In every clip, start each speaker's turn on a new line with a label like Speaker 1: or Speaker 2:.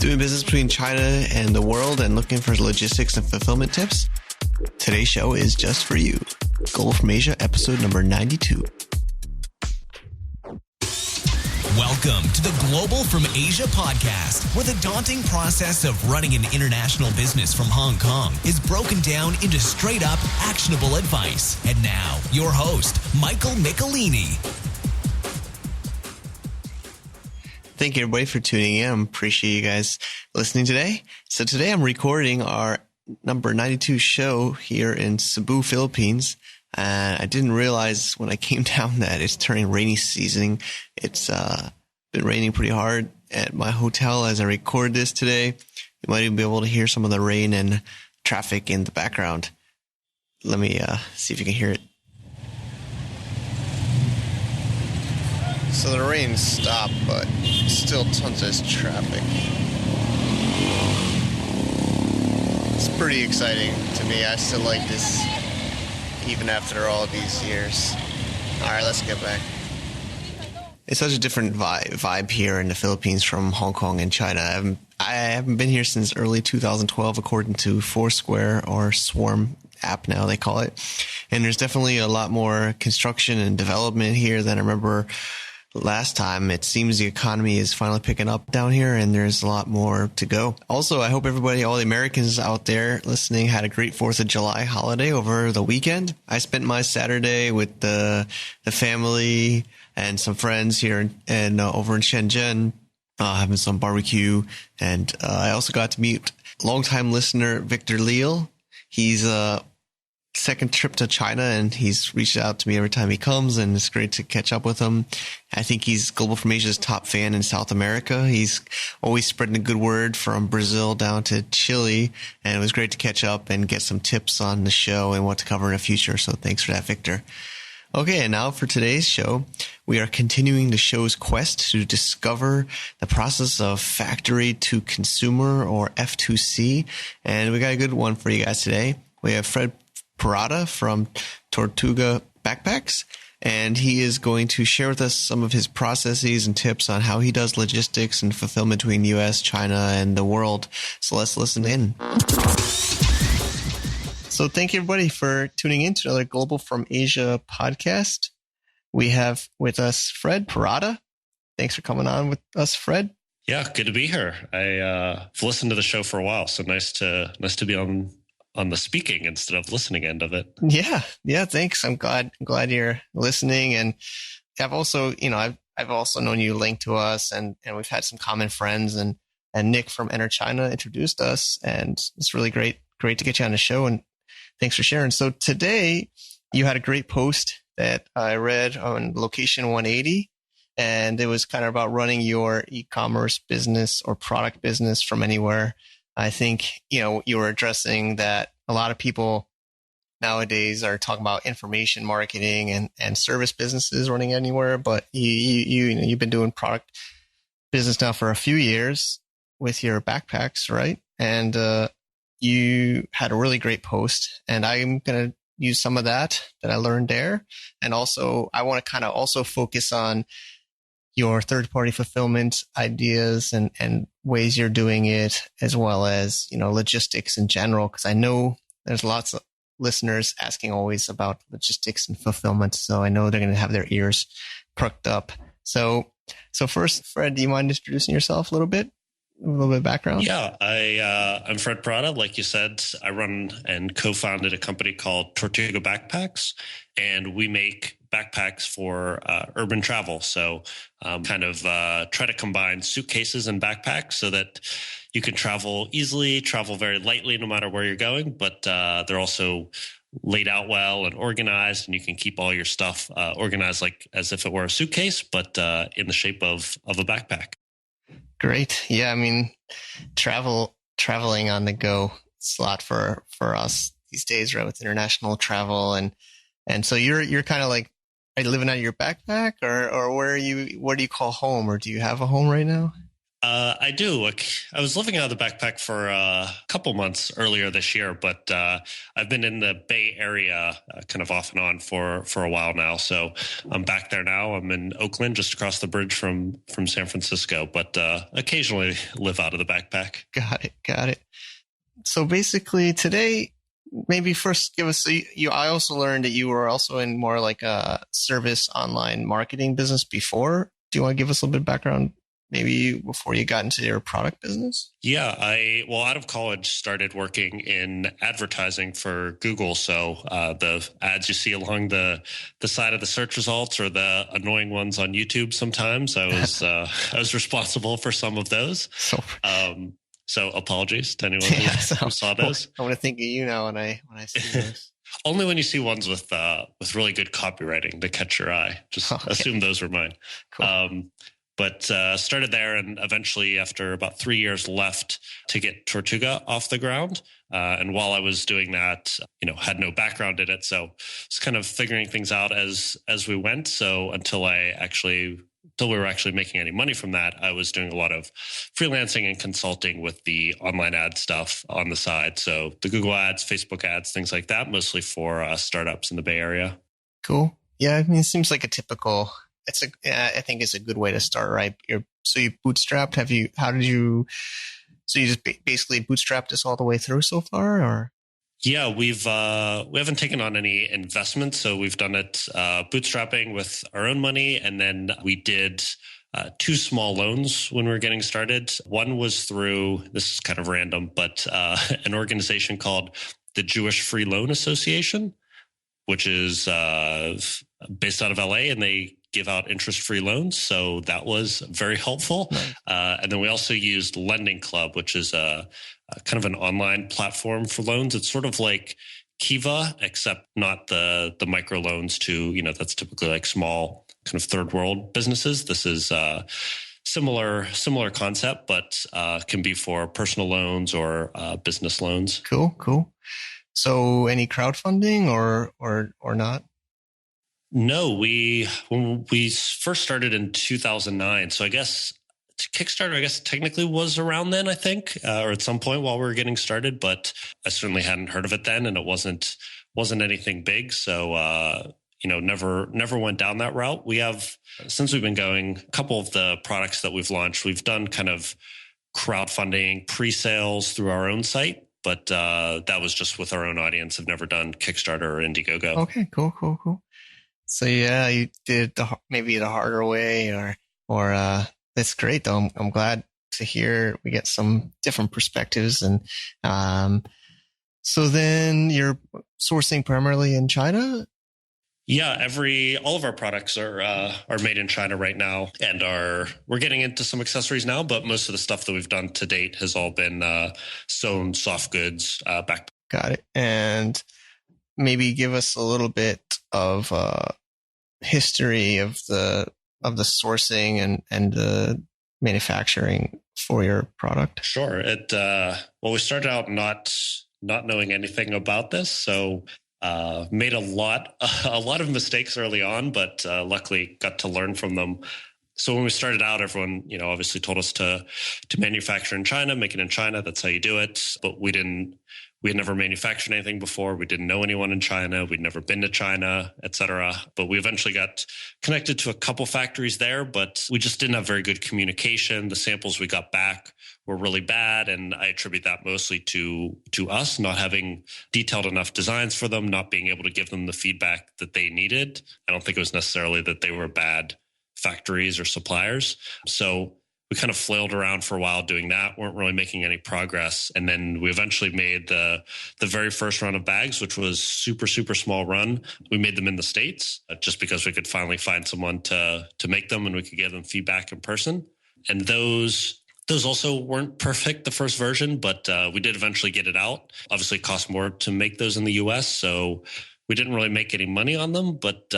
Speaker 1: Doing business between China and the world and looking for logistics and fulfillment tips? Today's show is just for you. Global from Asia, episode number 92.
Speaker 2: Welcome to the Global from Asia podcast, where the daunting process of running an international business from Hong Kong is broken down into straight-up, actionable advice. And now, your host, Michael Michelini.
Speaker 1: Thank you, everybody, for tuning in. I appreciate you guys listening today. So today I'm recording our number 92 show here in Cebu, Philippines. I didn't realize when I came down that it's turning rainy season. It's been raining pretty hard at my hotel as I record this today. You might even be able to hear some of the rain and traffic in the background. Let me see if you can hear it. So the rain stopped, but still tons of traffic. It's pretty exciting to me. I still like this even after all these years. All right, let's get back. It's such a different vibe here in the Philippines from Hong Kong and China. I haven't been here since early 2012, according to Foursquare, or Swarm app now they call it. And there's definitely a lot more construction and development here than I remember last time. It seems the economy is finally picking up down here, and there's a lot more to go. Also, I hope everybody, all the Americans out there listening, had a great 4th of July holiday over the weekend. I spent my Saturday with the family and some friends here and over in Shenzhen, having some barbecue. And I also got to meet longtime listener Victor Leal. He's second trip to China, and he's reached out to me every time he comes, and it's great to catch up with him. I think he's Global from Asia's top fan in South America. He's always spreading a good word from Brazil down to Chile, and it was great to catch up and get some tips on the show and what to cover in the future. So thanks for that, Victor. Okay, and now for today's show, we are continuing the show's quest to discover the process of factory to consumer, or F2C, and we got a good one for you guys today. We have Fred Perrotta from Tortuga Backpacks, and he is going to share with us some of his processes and tips on how he does logistics and fulfillment between US, China, and the world. So let's listen in. So thank you, everybody, for tuning in to another Global from Asia podcast. We have with us Fred Perrotta. Thanks for coming on with us, Fred.
Speaker 3: Yeah, good to be here. I've listened to the show for a while, so nice to be on the speaking instead of listening end of it. Yeah, thanks. I'm glad you're listening. And I've also, I've also known you linked to us, and we've had some common friends, and Nick from Enter China introduced us, and it's really great to get you on the show, and thanks for sharing. So today you had a great post that I read on Location 180, and it was kind of about running your e-commerce business or product business from anywhere. I think, you were addressing that a lot of people nowadays are talking about information marketing and service businesses running anywhere, but you've been doing product business now for a few years with your backpacks, right? And you had a really great post, and I'm going to use some of that I learned there. And also, I want to kind of also focus on your third-party fulfillment ideas and ways you're doing it, as well as, logistics in general, because I know there's lots of listeners asking always about logistics and fulfillment. So I know they're going to have their ears perked up. So first, Fred, do you mind introducing yourself a little bit of background? Yeah, I'm Fred Perrotta. Like you said, I run and co-founded a company called Tortuga Backpacks, and we make backpacks for urban travel. So kind of try to combine suitcases and backpacks so that you can travel easily, travel very lightly no matter where you're going, but they're also laid out well and organized, and you can keep all your stuff organized like as if it were a suitcase, but in the shape of a backpack.
Speaker 1: Great. Yeah, I mean, traveling on the go, it's a lot for us these days, right? With international travel, and so you're kind of like, are you living out of your backpack, or where do you call home, or do you have a home right now?
Speaker 3: I do. Like, I was living out of the backpack for a couple months earlier this year, but I've been in the Bay Area kind of off and on for a while now. So I'm back there now. I'm in Oakland, just across the bridge from San Francisco, but occasionally live out of the backpack.
Speaker 1: Got it. So basically today, maybe first give us, I also learned that you were also in more like a service online marketing business before. Do you want to give us a little bit of background, maybe before you got into your product business?
Speaker 3: Yeah, out of college, started working in advertising for Google. So the ads you see along the side of the search results, or the annoying ones on YouTube sometimes, I was responsible for some of those. So apologies to anyone who saw those.
Speaker 1: I want to think of you now when I see those.
Speaker 3: Only when you see ones with really good copywriting that catch your eye. Just assume those were mine. Cool. But started there, and eventually, after about 3 years, left to get Tortuga off the ground. And while I was doing that, had no background in it, so it's kind of figuring things out as we went. So until we were actually making any money from that, I was doing a lot of freelancing and consulting with the online ad stuff on the side. So the Google ads, Facebook ads, things like that, mostly for startups in the Bay Area.
Speaker 1: Cool. Yeah, I mean, it seems like a typical. I think it's a good way to start, right? So you bootstrapped. So you just basically bootstrapped this all the way through so far, or?
Speaker 3: Yeah, we haven't taken on any investments, so we've done it bootstrapping with our own money, and then we did 2 small loans when we were getting started. One was through, this is kind of random, but an organization called the Jewish Free Loan Association, which is based out of LA, and they give out interest-free loans. So that was very helpful. Nice. And then we also used Lending Club, which is a kind of an online platform for loans. It's sort of like Kiva, except not the micro loans to, that's typically like small kind of third world businesses. This is similar concept, but can be for personal loans or business loans.
Speaker 1: Cool. So any crowdfunding or not?
Speaker 3: No, when we first started in 2009, so I guess Kickstarter, technically was around then, I think, or at some point while we were getting started, but I certainly hadn't heard of it then, and it wasn't anything big. So, never went down that route. We have, since we've been going, a couple of the products that we've launched, we've done kind of crowdfunding pre-sales through our own site, but that was just with our own audience. I've never done Kickstarter or Indiegogo.
Speaker 1: Okay, cool. So yeah, you did maybe the harder way, or that's great though. I'm glad to hear we get some different perspectives. And so then you're sourcing primarily in China?
Speaker 3: Yeah, all of our products are made in China right now, and we're getting into some accessories now, but most of the stuff that we've done to date has all been sewn soft goods back.
Speaker 1: Got it. And maybe give us a little bit of history of the sourcing and the manufacturing for your product.
Speaker 3: Sure. We started out not knowing anything about this, so made a lot of mistakes early on, but luckily got to learn from them. So when we started out, everyone, obviously told us to manufacture in China, make it in China. That's how you do it. But we had never manufactured anything before. We didn't know anyone in China. We'd never been to China, et cetera. But we eventually got connected to a couple factories there, but we just didn't have very good communication. The samples we got back were really bad. And I attribute that mostly to us not having detailed enough designs for them, not being able to give them the feedback that they needed. I don't think it was necessarily that they were bad factories or suppliers. So we kind of flailed around for a while doing that, weren't really making any progress. And then we eventually made the very first run of bags, which was super, super small run. We made them in the States just because we could finally find someone to make them and we could give them feedback in person. And those also weren't perfect, the first version, but we did eventually get it out. Obviously, it cost more to make those in the US, so we didn't really make any money on them, but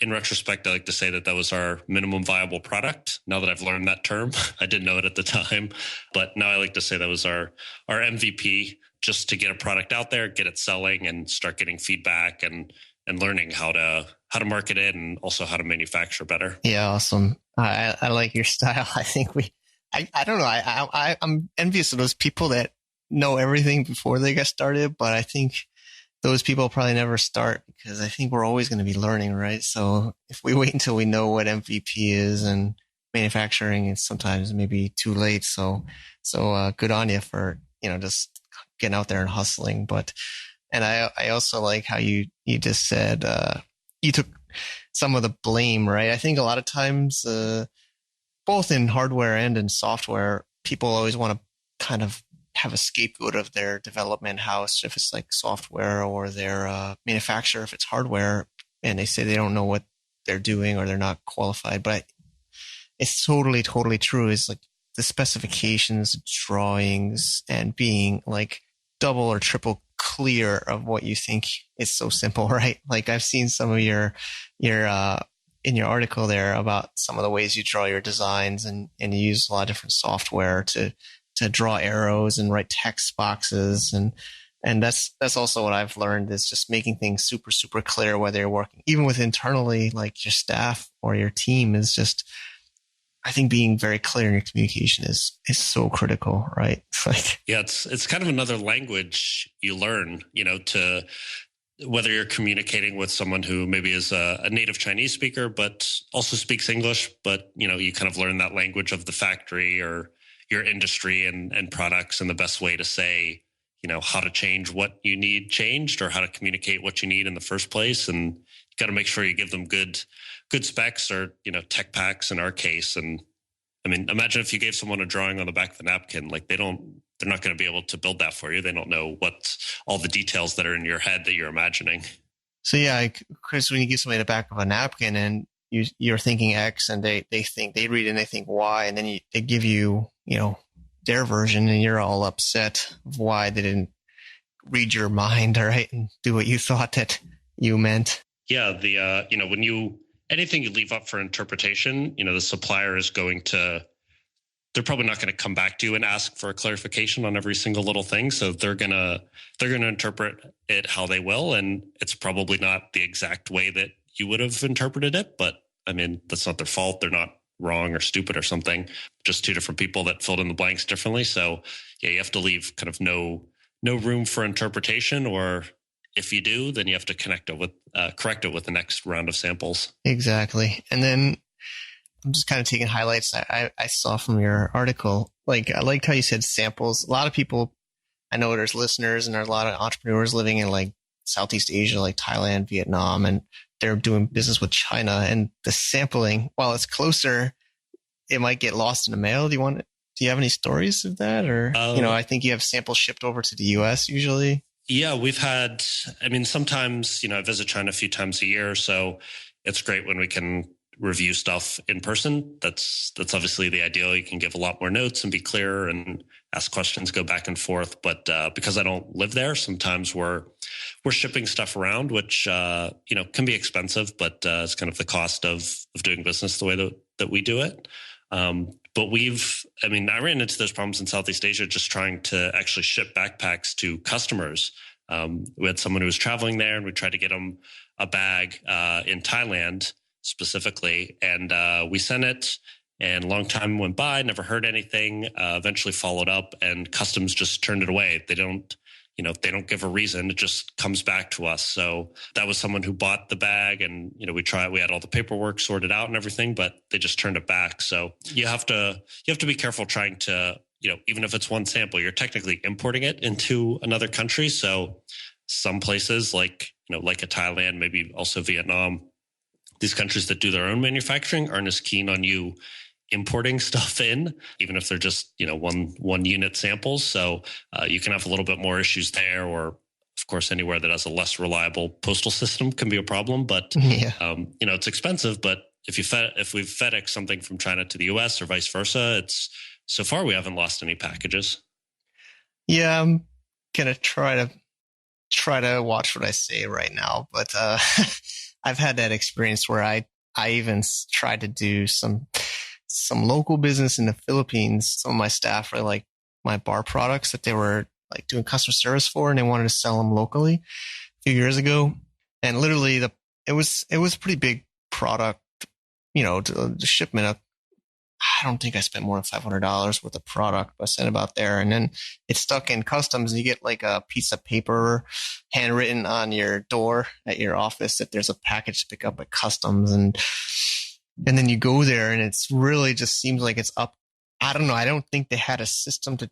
Speaker 3: in retrospect, I like to say that was our minimum viable product. Now that I've learned that term, I didn't know it at the time, but now I like to say that was our MVP, just to get a product out there, get it selling, and start getting feedback and learning how to market it and also how to manufacture better.
Speaker 1: Yeah, awesome. I like your style. I think I don't know. I'm envious of those people that know everything before they get started, but I think those people probably never start because I think we're always going to be learning, right? So if we wait until we know what MVP is and manufacturing, it's sometimes maybe too late. So good on you for, just getting out there and hustling. And I also like how you just said, you took some of the blame, right? I think a lot of times, both in hardware and in software, people always want to kind of have a scapegoat of their development house if it's like software, or their manufacturer if it's hardware, and they say they don't know what they're doing or they're not qualified. But it's totally true. It's like the specifications, drawings, and being like double or triple clear of what you think is so simple, right? Like I've seen some of your in your article there about some of the ways you draw your designs, and you use a lot of different software to draw arrows and write text boxes. And that's also what I've learned, is just making things super clear, whether you're working even with internally, like your staff or your team, is just, I think being very clear in your communication is so critical, right? It's like,
Speaker 3: yeah, it's kind of another language you learn, to whether you're communicating with someone who maybe is a native Chinese speaker, but also speaks English, but, you kind of learn that language of the factory or your industry and products, and the best way to say, how to change what you need changed, or how to communicate what you need in the first place. And you got to make sure you give them good specs, or, tech packs in our case. And I mean, imagine if you gave someone a drawing on the back of the napkin, like they're not going to be able to build that for you. They don't know what all the details that are in your head that you're imagining.
Speaker 1: So yeah, Chris, when you give somebody the back of a napkin and you're thinking X, and they read it and they think Y, and then they give you, their version, and you're all upset of why they didn't read your mind, right, and do what you thought that you meant.
Speaker 3: Yeah, when anything you leave up for interpretation, the supplier is they're probably not going to come back to you and ask for a clarification on every single little thing. So they're going to interpret it how they will. And it's probably not the exact way that you would have interpreted it, but I mean, that's not their fault. They're not wrong or stupid or something, just two different people that filled in the blanks differently. So yeah, you have to leave kind of no room for interpretation, or if you do, then you have to correct it with the next round of samples.
Speaker 1: Exactly. And then I'm just kind of taking highlights I saw from your article. Like, I liked how you said samples. A lot of people, I know there's listeners and there's a lot of entrepreneurs living in like Southeast Asia, like Thailand, Vietnam, and they're doing business with China. And the sampling, while it's closer, it might get lost in the mail. Do you have any stories of that? Or, I think you have samples shipped over to the US usually.
Speaker 3: Yeah, sometimes, I visit China a few times a year, so it's great when we can review stuff in person. That's obviously the ideal. You can give a lot more notes and be clearer and ask questions, go back and forth. But because I don't live there, sometimes we're shipping stuff around, which can be expensive, but it's kind of the cost of doing business the way that we do it. But I ran into those problems in Southeast Asia just trying to actually ship backpacks to customers. We had someone who was traveling there, and we tried to get them a bag in Thailand specifically. And we sent it, and a long time went by, never heard anything, eventually followed up, and customs just turned it away. They don't give a reason. It just comes back to us. So that was someone who bought the bag, and, we had all the paperwork sorted out and everything, but they just turned it back. So you have to be careful trying to, even if it's one sample, you're technically importing it into another country. So some places like a Thailand, maybe also Vietnam, these countries that do their own manufacturing aren't as keen on you importing stuff in, even if they're just, one unit samples. So you can have a little bit more issues there, or of course, anywhere that has a less reliable postal system can be a problem. But, it's expensive. But if we've FedEx something from China to the US or vice versa, so far we haven't lost any packages.
Speaker 1: Yeah, I'm going to try to watch what I say right now. But I've had that experience where I even tried to do some local business in the Philippines. Some of my staff were like my bar products that they were like doing customer service for, and they wanted to sell them locally a few years ago. And literally it was a pretty big product, the shipment of I don't think I spent more than $500 worth of product, but I sent about there. And then it's stuck in customs and you get like a piece of paper handwritten on your door at your office that there's a package to pick up at customs. And then you go there and it's really just seems like it's up. I don't know. I don't think they had a system to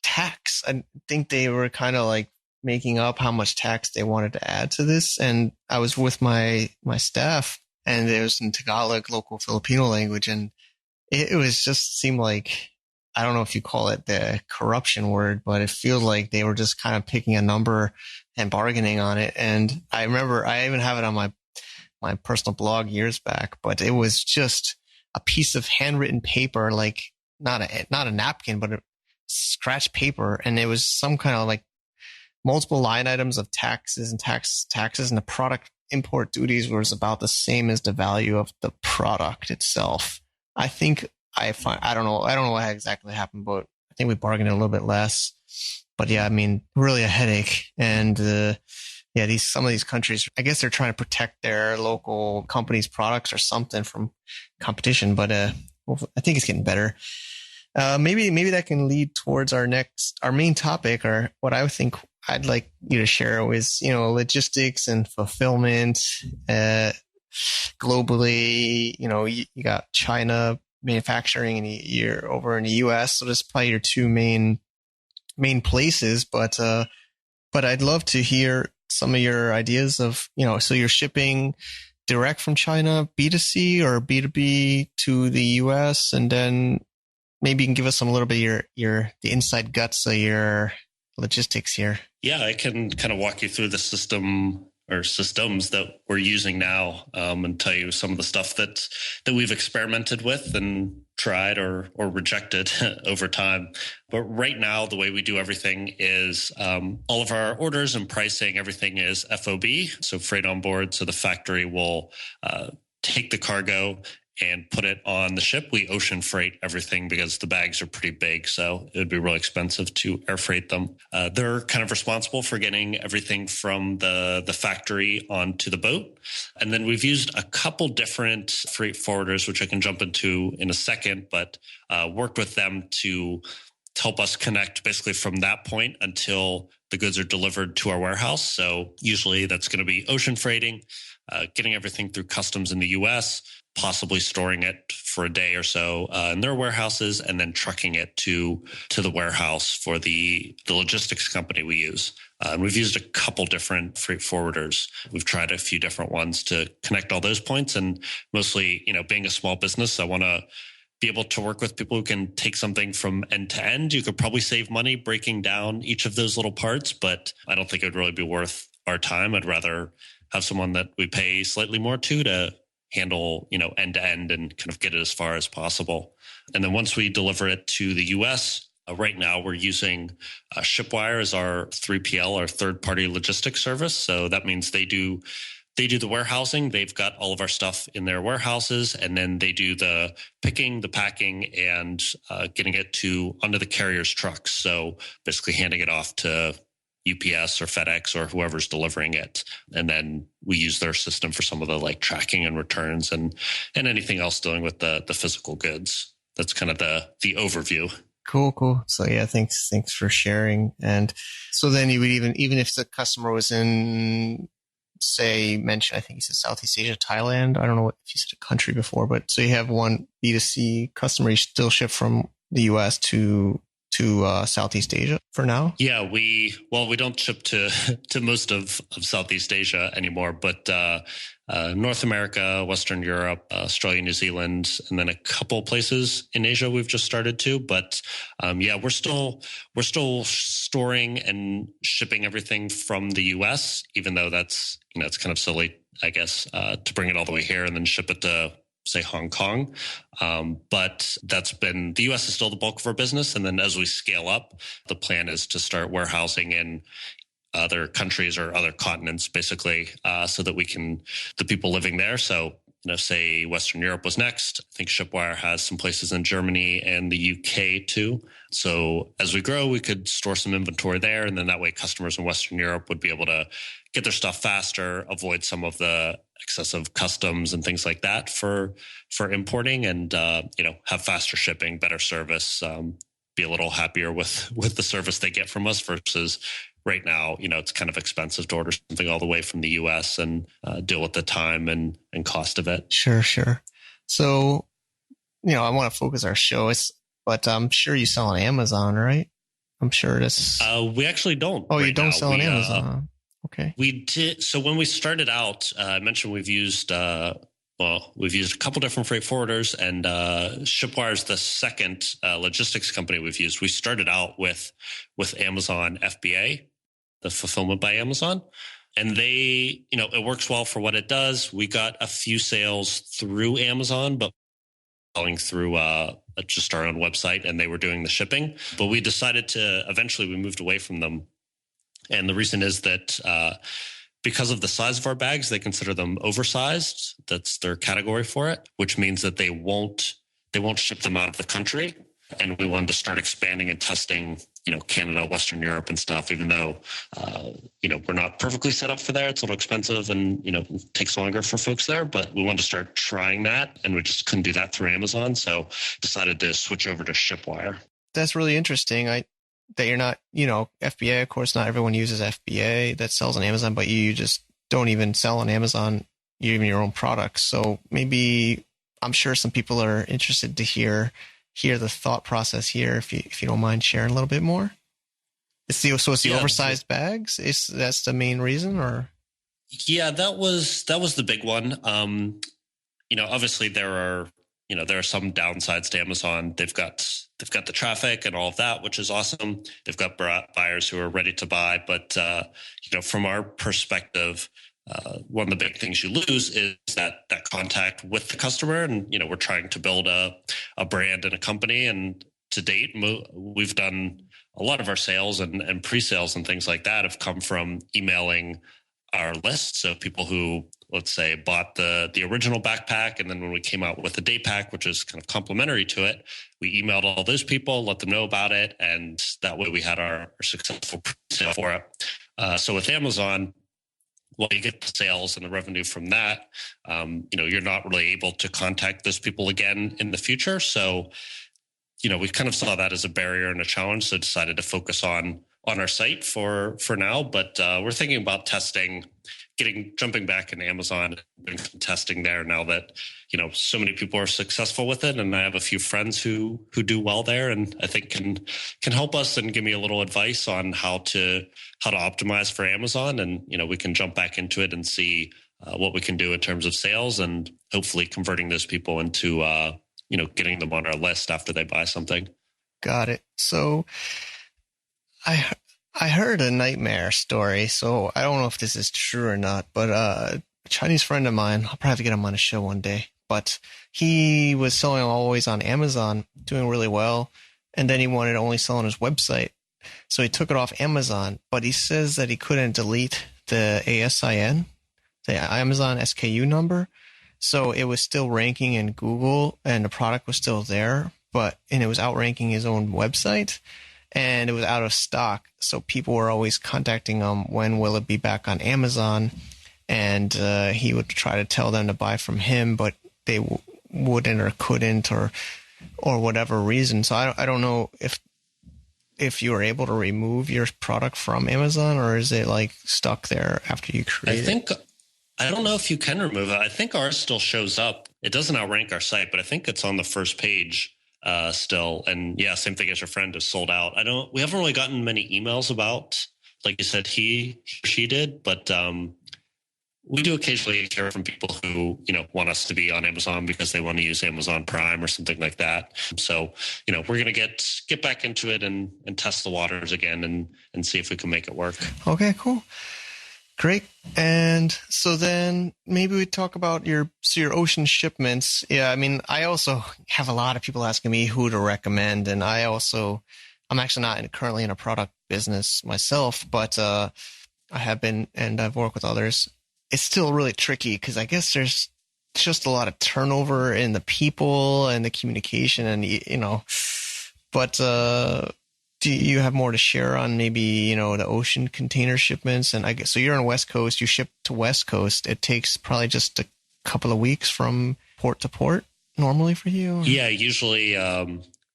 Speaker 1: tax. I think they were kind of like making up how much tax they wanted to add to this. And I was with my staff, and it was in Tagalog, local Filipino language, and it was just seemed like, I don't know if you call it the corruption word, but it feels like they were just kind of picking a number and bargaining on it. And I remember I even have it on my personal blog years back, but it was just a piece of handwritten paper, like not a napkin, but a scratch paper, and it was some kind of like multiple line items of taxes, and the product import duties was about the same as the value of the product itself. I think I don't know what exactly happened, but I think we bargained a little bit less. But yeah, I mean, really a headache. And some of these countries, I guess they're trying to protect their local companies' products or something from competition. But I think it's getting better. Maybe that can lead towards our main topic, or what I would think I'd like you to share was, logistics and fulfillment, globally. You got China manufacturing, and you're over in the US. So that's probably your two main places. But I'd love to hear some of your ideas of, so you're shipping direct from China, B2C or B2B to the US, and then maybe you can give us a little bit the inside guts of your logistics here.
Speaker 3: Yeah, I can kind of walk you through the system or systems that we're using now, and tell you some of the stuff that we've experimented with and tried or rejected over time. But right now, the way we do everything is all of our orders and pricing, everything is FOB, so freight on board. So the factory will take the cargo and put it on the ship. We ocean freight everything because the bags are pretty big, so it would be really expensive to air freight them. They're kind of responsible for getting everything from the factory onto the boat. And then we've used a couple different freight forwarders, which I can jump into in a second, but worked with them to help us connect basically from that point until the goods are delivered to our warehouse. So usually that's going to be ocean freighting, getting everything through customs in the US, possibly storing it for a day or so in their warehouses, and then trucking it to the warehouse for the logistics company we use. And we've used a couple different freight forwarders. We've tried a few different ones to connect all those points. And mostly, being a small business, I want to be able to work with people who can take something from end to end. You could probably save money breaking down each of those little parts, but I don't think it would really be worth our time. I'd rather have someone that we pay slightly more to handle, end to end and kind of get it as far as possible. And then once we deliver it to the US, right now we're using Shipwire as our 3PL, our third-party logistics service. So that means they do the warehousing. They've got all of our stuff in their warehouses, and then they do the picking, the packing, and getting it onto the carrier's trucks. So basically handing it off to UPS or FedEx or whoever's delivering it. And then we use their system for some of the tracking and returns and anything else dealing with the physical goods. That's kind of the overview.
Speaker 1: Cool. So yeah, thanks for sharing. And so then you would even if the customer was in, say, I think you said Southeast Asia, Thailand. I don't know if you said a country before, but so you have one B2C customer, you still ship from the US to Southeast Asia for now? Yeah,
Speaker 3: we don't ship to most of Southeast Asia anymore, but North America, Western Europe, Australia, New Zealand, and then a couple places in Asia we've just started to. But we're still storing and shipping everything from the US, even though that's it's kind of silly, I guess, to bring it all the way here and then ship it to, say, Hong Kong. But the US is still the bulk of our business. And then as we scale up, the plan is to start warehousing in other countries or other continents, basically, so that the people living there. So, say Western Europe was next. I think Shipwire has some places in Germany and the UK too. So as we grow, we could store some inventory there. And then that way customers in Western Europe would be able to get their stuff faster, avoid some of the excessive customs and things like that for importing, and have faster shipping, better service, be a little happier with the service they get from us versus right now, it's kind of expensive to order something all the way from the US and deal with the time and cost of it.
Speaker 1: Sure. So, I want to focus our show, but I'm sure you sell on Amazon, right? I'm sure this.
Speaker 3: We actually don't.
Speaker 1: Oh, you don't sell on Amazon. Okay.
Speaker 3: We did. So when we started out, I mentioned we've used a couple different freight forwarders, and Shipwire's the second logistics company we've used. We started out with Amazon FBA, the fulfillment by Amazon, and they, it works well for what it does. We got a few sales through Amazon, but selling through just our own website, and they were doing the shipping. But we decided we moved away from them. And the reason is that because of the size of our bags, they consider them oversized. That's their category for it, which means that they won't ship them out of the country. And we wanted to start expanding and testing, Canada, Western Europe and stuff, even though, we're not perfectly set up for there. It's a little expensive and, it takes longer for folks there, but we wanted to start trying that, and we just couldn't do that through Amazon. So decided to switch over to Shipwire.
Speaker 1: That's really interesting. That you're not, FBA, of course, not everyone uses FBA that sells on Amazon, but you just don't even sell on Amazon, even your own products. So maybe I'm sure some people are interested to hear the thought process here. If you don't mind sharing a little bit more. It's the oversized bags. That's the main reason, or?
Speaker 3: Yeah, that was the big one. Obviously there are some downsides to Amazon. They've got the traffic and all of that, which is awesome. They've got buyers who are ready to buy. But, from our perspective, one of the big things you lose is that contact with the customer. And, we're trying to build a brand and a company. And to date, we've done a lot of our sales and pre-sales and things like that have come from emailing our list. So people who, let's say, bought the original backpack, and then when we came out with the day pack, which is kind of complementary to it, we emailed all those people, let them know about it, and that way we had our successful sale for it. So with Amazon, well, you get the sales and the revenue from that. You're not really able to contact those people again in the future. So, we kind of saw that as a barrier and a challenge, so decided to focus on our site for now. But we're thinking about jumping back into Amazon and doing some testing there now that, so many people are successful with it. And I have a few friends who do well there, and I think can help us and give me a little advice on how to optimize for Amazon. And, we can jump back into it and see what we can do in terms of sales, and hopefully converting those people into, getting them on our list after they buy something.
Speaker 1: Got it. So I heard a nightmare story, so I don't know if this is true or not, but a Chinese friend of mine, I'll probably have to get him on a show one day, but he was selling always on Amazon, doing really well, and then he wanted to only sell on his website. So he took it off Amazon, but he says that he couldn't delete the ASIN, the Amazon SKU number. So it was still ranking in Google and the product was still there, and it was outranking his own website. And it was out of stock. So people were always contacting him, when will it be back on Amazon? And he would try to tell them to buy from him, but they wouldn't or couldn't or whatever reason. So I don't know if you were able to remove your product from Amazon, or is it like stuck there after you create it?
Speaker 3: I don't know if you can remove it. I think ours still shows up. It doesn't outrank our site, but I think it's on the first page still. And yeah, same thing as your friend is sold out. We haven't really gotten many emails about, like you said, she did, but we do occasionally hear from people who, want us to be on Amazon because they want to use Amazon Prime or something like that. So, we're going to get back into it and test the waters again and see if we can make it work.
Speaker 1: Okay, cool. Great. And so then maybe we talk about your ocean shipments. Yeah, I mean, I also have a lot of people asking me who to recommend. And I'm actually not currently in a product business myself, but I have been, and I've worked with others. It's still really tricky because I guess there's just a lot of turnover in the people and the communication and, but do you have more to share on maybe, the ocean container shipments? And I guess, so you're on West Coast, you ship to West Coast. It takes probably just a couple of weeks from port to port normally for you? Or?
Speaker 3: Yeah, usually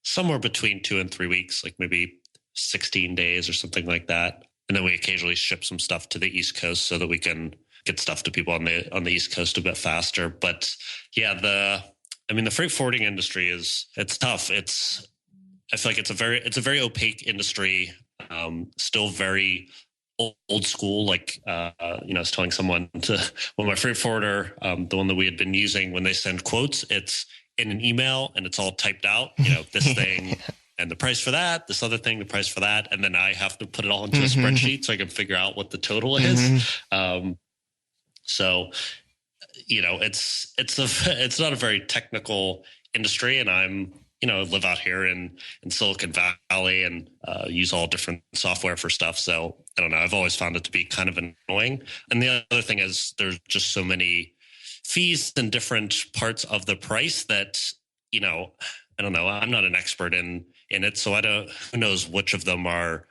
Speaker 3: somewhere between 2 and 3 weeks, like maybe 16 days or something like that. And then we occasionally ship some stuff to the East Coast so that we can get stuff to people on the East Coast a bit faster. But yeah, the freight forwarding industry it's tough. I feel like it's a very opaque industry, still very old school. Like, I was telling someone my freight forwarder, the one that we had been using, when they send quotes, it's in an email and it's all typed out, this thing and the price for that, this other thing, the price for that. And then I have to put it all into a spreadsheet so I can figure out what the total is. So, it's not a very technical industry, and I'm, live out here in Silicon Valley and use all different software for stuff. So I don't know. I've always found it to be kind of annoying. And the other thing is there's just so many fees and different parts of the price that, I don't know. I'm not an expert in it. So who knows which of them are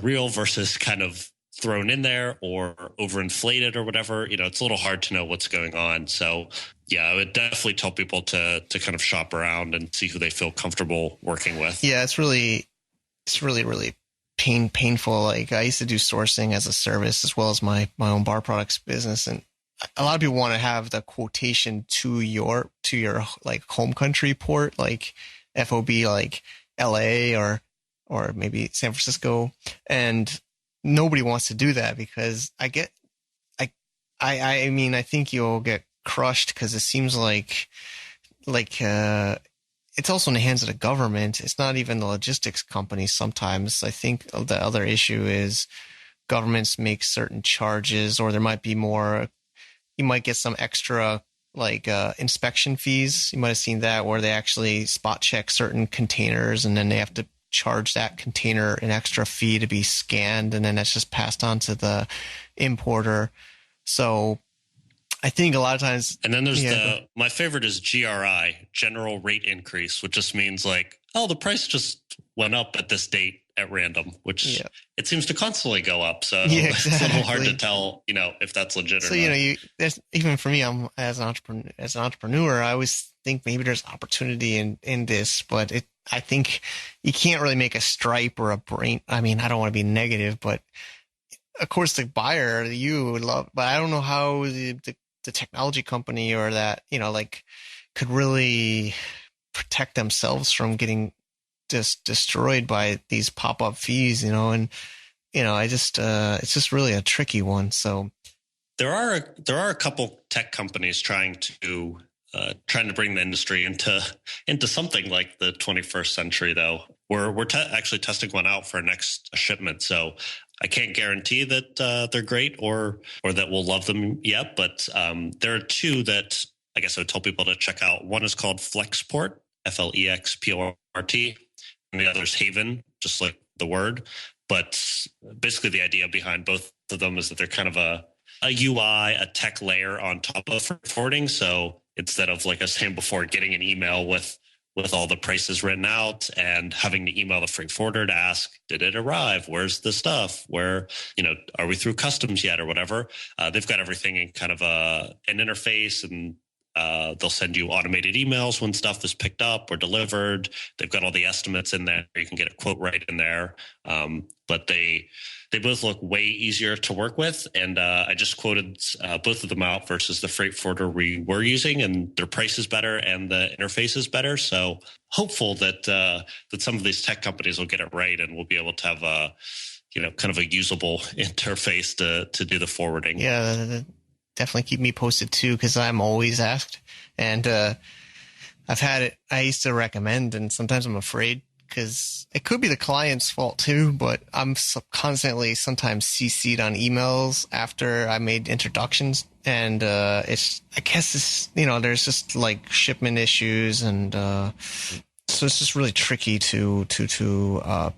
Speaker 3: real versus kind of thrown in there or overinflated or whatever. It's a little hard to know what's going on. So yeah, I would definitely tell people to kind of shop around and see who they feel comfortable working with.
Speaker 1: Yeah, it's really painful. Like, I used to do sourcing as a service as well as my own bar products business, and a lot of people want to have the quotation to your like home country port, like FOB, like LA or maybe San Francisco, and nobody wants to do that because I think you'll get crushed because it seems like it's also in the hands of the government. It's not even the logistics companies. Sometimes I think the other issue is governments make certain charges, or there might be more. You might get some extra inspection fees. You might have seen that, where they actually spot check certain containers and then they have to charge that container an extra fee to be scanned, and then that's just passed on to the importer. So I think a lot of times. And then there's
Speaker 3: my favorite is GRI, general rate increase, which just means like, oh, the price just went up at this date at random, which it seems to constantly go up. So it's a little hard to tell, if that's legit or not.
Speaker 1: Even for me, I'm as an entrepreneur, I always think maybe there's opportunity in this, but I think you can't really make a Stripe or a Brain. I mean, I don't want to be negative, but of course the buyer, you would love, but I don't know how the technology company or that, could really protect themselves from getting just destroyed by these pop-up fees, and I just it's just really a tricky one. So
Speaker 3: there are a couple tech companies trying to bring the industry into something like the 21st century, though. We're actually testing one out for our next shipment, so I can't guarantee that they're great or that we'll love them yet. But there are two that I guess I would tell people to check out. One is called Flexport, Flexport, and the other is Haven, just like the word. But basically, the idea behind both of them is that they're kind of a UI, a tech layer on top of forwarding. So instead of, like I was saying before, getting an email with all the prices written out and having to email the freight forwarder to ask, did it arrive? Where's the stuff? Where, are we through customs yet or whatever? They've got everything in kind of an interface, and they'll send you automated emails when stuff is picked up or delivered. They've got all the estimates in there. You can get a quote right in there. But they both look way easier to work with. And I just quoted both of them out versus the freight forwarder we were using, and their price is better and the interface is better. So hopeful that some of these tech companies will get it right, and we'll be able to have a kind of a usable interface to do the forwarding.
Speaker 1: Yeah, definitely keep me posted too, because I'm always asked, and I've had it. I used to recommend, and sometimes I'm afraid because it could be the client's fault too, but I'm constantly sometimes CC'd on emails after I made introductions, and I guess it's there's just like shipment issues, and so it's just really tricky to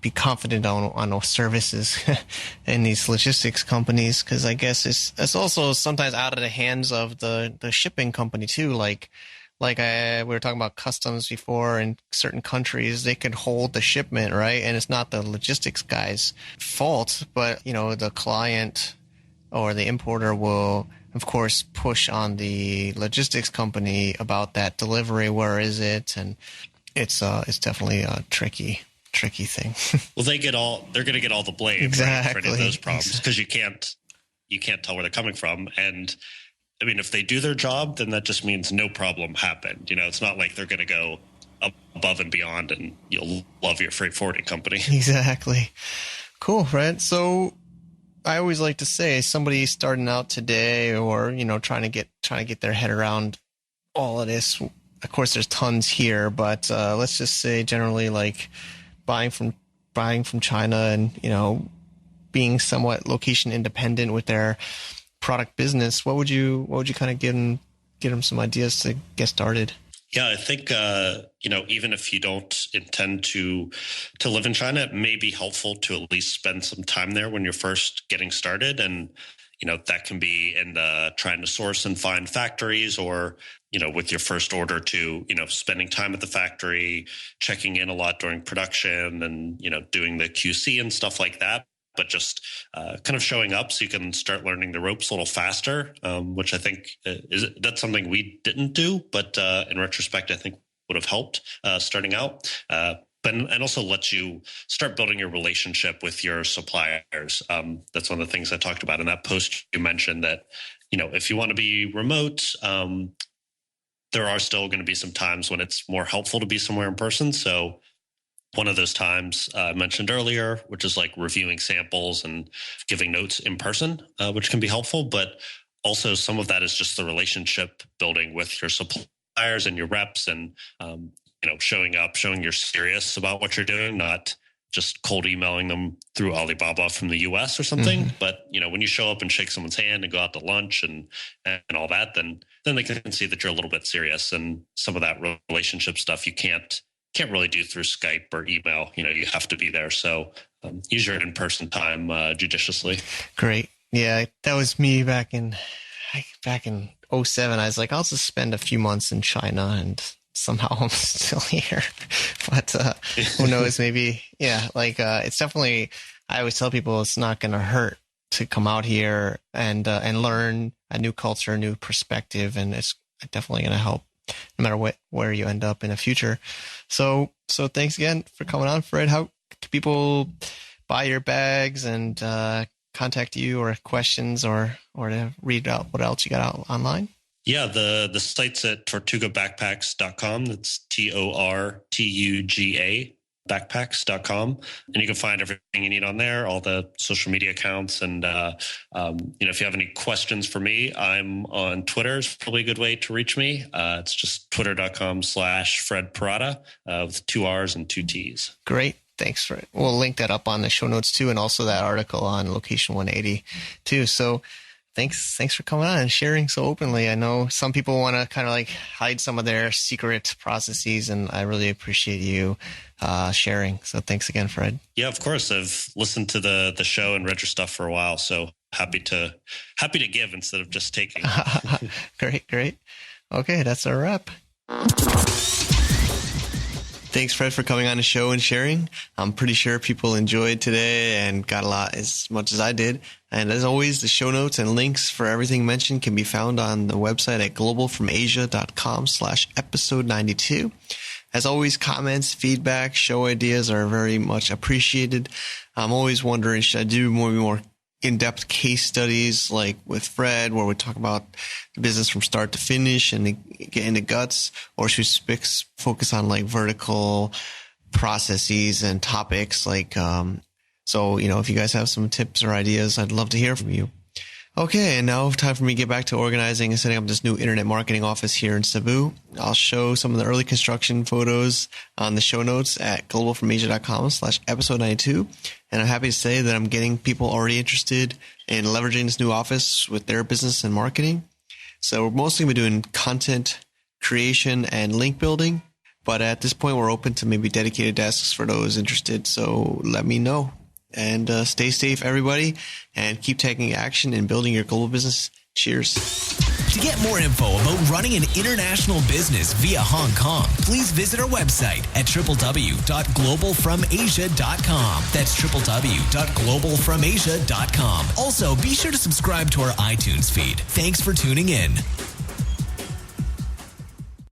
Speaker 1: be confident on those services in these logistics companies, because I guess it's also sometimes out of the hands of the shipping company too. Like like we were talking about customs before, in certain countries, they could hold the shipment, right? And it's not the logistics guy's fault, but, the client or the importer will, of course, push on the logistics company about that delivery. Where is it? And it's definitely a tricky thing.
Speaker 3: Well, they're going to get all the blame,
Speaker 1: exactly,
Speaker 3: right, for any of those problems, because you can't tell where they're coming from. And I mean, if they do their job, then that just means no problem happened. It's not like they're going to go above and beyond and you'll love your freight forwarding company.
Speaker 1: Exactly. Cool, Fred. So I always like to say, somebody starting out today, or, trying to get their head around all of this. Of course, there's tons here, but let's just say generally, like buying from China and, being somewhat location independent with their product business, what would you kind of give them some ideas to get started?
Speaker 3: Yeah, I think, even if you don't intend to live in China, it may be helpful to at least spend some time there when you're first getting started. And, that can be in trying to source and find factories, or, with your first order to, spending time at the factory, checking in a lot during production and, doing the QC and stuff like that. But just kind of showing up so you can start learning the ropes a little faster, which I think that's something we didn't do, but in retrospect, I think would have helped starting out. And also lets you start building your relationship with your suppliers. That's one of the things I talked about in that post. You mentioned that, if you want to be remote, there are still going to be some times when it's more helpful to be somewhere in person. So one of those times I mentioned earlier, which is like reviewing samples and giving notes in person, which can be helpful. But also some of that is just the relationship building with your suppliers and your reps, and, showing up, showing you're serious about what you're doing, not just cold emailing them through Alibaba from the US or something. Mm-hmm. But, when you show up and shake someone's hand and go out to lunch and all that, then they can see that you're a little bit serious. And some of that relationship stuff you can't really do through Skype or email. You have to be there. So use your in-person time judiciously.
Speaker 1: Great. Yeah, that was me back in 2007. I was like, I'll just spend a few months in China, and somehow I'm still here. But who knows? Maybe, yeah. Like it's definitely. I always tell people it's not going to hurt to come out here and learn a new culture, a new perspective, and it's definitely going to help, no matter where you end up in the future. So thanks again for coming on, Fred. How can people buy your bags and contact you, or questions, or to read out what else you got out online?
Speaker 3: Yeah, the site's at tortugabackpacks.com. That's TORTUGA backpacks.com. And you can find everything you need on there, all the social media accounts. And, if you have any questions for me, I'm on Twitter. It's probably a good way to reach me. It's just twitter.com/Fred Perrotta with 2 R's and 2 T's.
Speaker 1: Great. Thanks, Fred. We'll link that up on the show notes too, and also that article on Location 180 too. So thanks for coming on and sharing so openly. I know some people want to kind of like hide some of their secret processes, and I really appreciate you sharing. So thanks again, Fred.
Speaker 3: Yeah, of course. I've listened to the show and read your stuff for a while, so happy to give instead of just taking.
Speaker 1: Great. Okay, that's a wrap. Thanks, Fred, for coming on the show and sharing. I'm pretty sure people enjoyed today and got a lot, as much as I did. And as always, the show notes and links for everything mentioned can be found on the website at globalfromasia.com/episode 92. As always, comments, feedback, show ideas are very much appreciated. I'm always wondering, should I do more in-depth case studies like with Fred, where we talk about the business from start to finish and get into guts, or should we focus on like vertical processes and topics like, so, if you guys have some tips or ideas, I'd love to hear from you. Okay, and now time for me to get back to organizing and setting up this new internet marketing office here in Cebu. I'll show some of the early construction photos on the show notes at globalfromasia.com/episode 92. And I'm happy to say that I'm getting people already interested in leveraging this new office with their business and marketing. So we're mostly going to be doing content creation and link building. But at this point, we're open to maybe dedicated desks for those interested. So let me know. And stay safe, everybody, and keep taking action in building your global business. Cheers.
Speaker 2: To get more info about running an international business via Hong Kong, please visit our website at www.globalfromasia.com. That's www.globalfromasia.com. Also, be sure to subscribe to our iTunes feed. Thanks for tuning in.